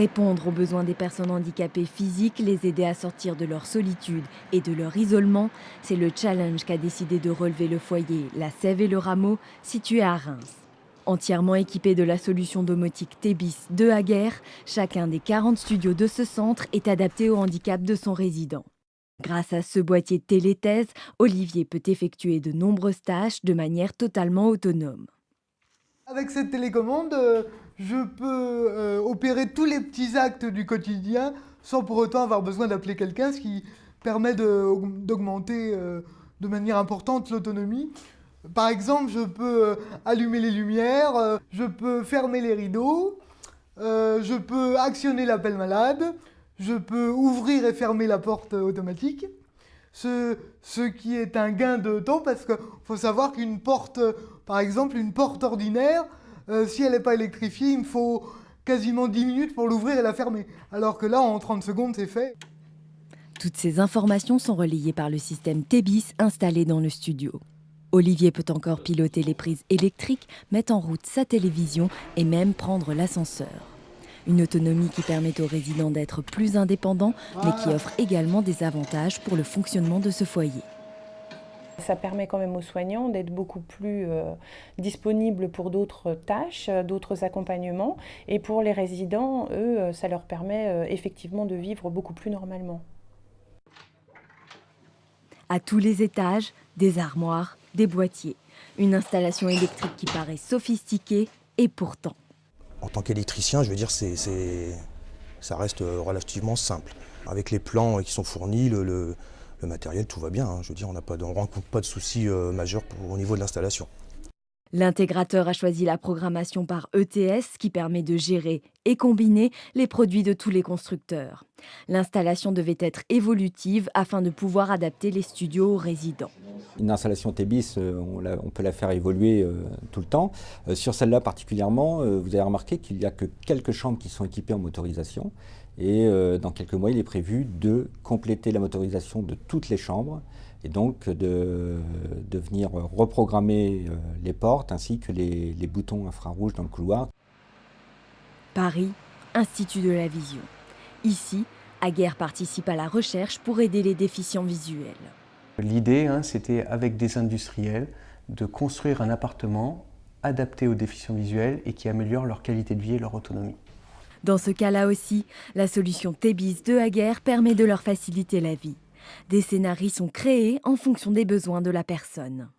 Répondre aux besoins des personnes handicapées physiques, les aider à sortir de leur solitude et de leur isolement, c'est le challenge qu'a décidé de relever le foyer La Sève et le Rameau, situé à Reims. Entièrement équipé de la solution domotique Tebis de Aguerre, chacun des 40 studios de ce centre est adapté au handicap de son résident. Grâce à ce boîtier téléthèse, Olivier peut effectuer de nombreuses tâches de manière totalement autonome. Avec cette télécommande, je peux opérer tous les petits actes du quotidien sans pour autant avoir besoin d'appeler quelqu'un, ce qui permet d'augmenter de manière importante l'autonomie. Par exemple, je peux allumer les lumières, je peux fermer les rideaux, je peux actionner l'appel malade, je peux ouvrir et fermer la porte automatique. Ce qui est un gain de temps parce qu'il faut savoir qu'une porte, par exemple une porte ordinaire, si elle n'est pas électrifiée, il me faut quasiment 10 minutes pour l'ouvrir et la fermer. Alors que là, en 30 secondes, c'est fait. Toutes ces informations sont relayées par le système Tebis installé dans le studio. Olivier peut encore piloter les prises électriques, mettre en route sa télévision et même prendre l'ascenseur. Une autonomie qui permet aux résidents d'être plus indépendants, mais qui offre également des avantages pour le fonctionnement de ce foyer. Ça permet quand même aux soignants d'être beaucoup plus disponibles pour d'autres tâches, d'autres accompagnements. Et pour les résidents, eux, ça leur permet effectivement de vivre beaucoup plus normalement. À tous les étages, des armoires, des boîtiers. Une installation électrique qui paraît sophistiquée et pourtant. En tant qu'électricien, je veux dire, ça reste relativement simple. Avec les plans qui sont fournis, le matériel, tout va bien. Hein. Je veux dire, on ne rencontre pas de soucis majeurs au niveau de l'installation. L'intégrateur a choisi la programmation par ETS qui permet de gérer et combiner les produits de tous les constructeurs. L'installation devait être évolutive afin de pouvoir adapter les studios aux résidents. Une installation Tebis, on peut la faire évoluer tout le temps. Sur celle-là particulièrement, vous avez remarqué qu'il n'y a que quelques chambres qui sont équipées en motorisation. Et dans quelques mois, il est prévu de compléter la motorisation de toutes les chambres et donc de venir reprogrammer les portes ainsi que les boutons infrarouges dans le couloir. Paris, Institut de la Vision. Ici, Aguerre participe à la recherche pour aider les déficients visuels. L'idée, c'était avec des industriels de construire un appartement adapté aux déficients visuels et qui améliore leur qualité de vie et leur autonomie. Dans ce cas-là aussi, la solution Tebis de Aguerre permet de leur faciliter la vie. Des scénarios sont créés en fonction des besoins de la personne.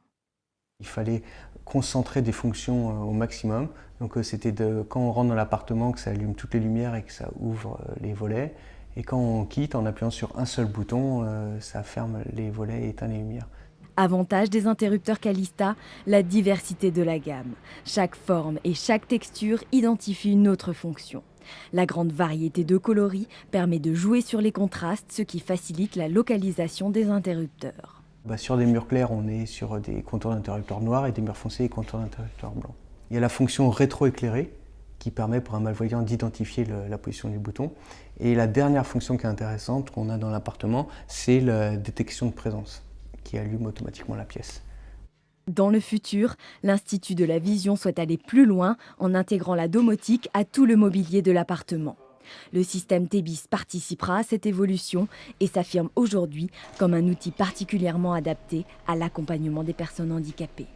Il fallait concentrer des fonctions au maximum. Donc c'était quand on rentre dans l'appartement que ça allume toutes les lumières et que ça ouvre les volets. Et quand on quitte, en appuyant sur un seul bouton, ça ferme les volets et éteint les lumières. Avantage des interrupteurs Calista, la diversité de la gamme. Chaque forme et chaque texture identifie une autre fonction. La grande variété de coloris permet de jouer sur les contrastes, ce qui facilite la localisation des interrupteurs. Sur des murs clairs, on est sur des contours d'interrupteurs noirs et des murs foncés et contours d'interrupteurs blancs. Il y a la fonction rétroéclairée qui permet pour un malvoyant d'identifier la position du bouton. Et la dernière fonction qui est intéressante qu'on a dans l'appartement, c'est la détection de présence qui allume automatiquement la pièce. Dans le futur, l'Institut de la Vision souhaite aller plus loin en intégrant la domotique à tout le mobilier de l'appartement. Le système Tebis participera à cette évolution et s'affirme aujourd'hui comme un outil particulièrement adapté à l'accompagnement des personnes handicapées.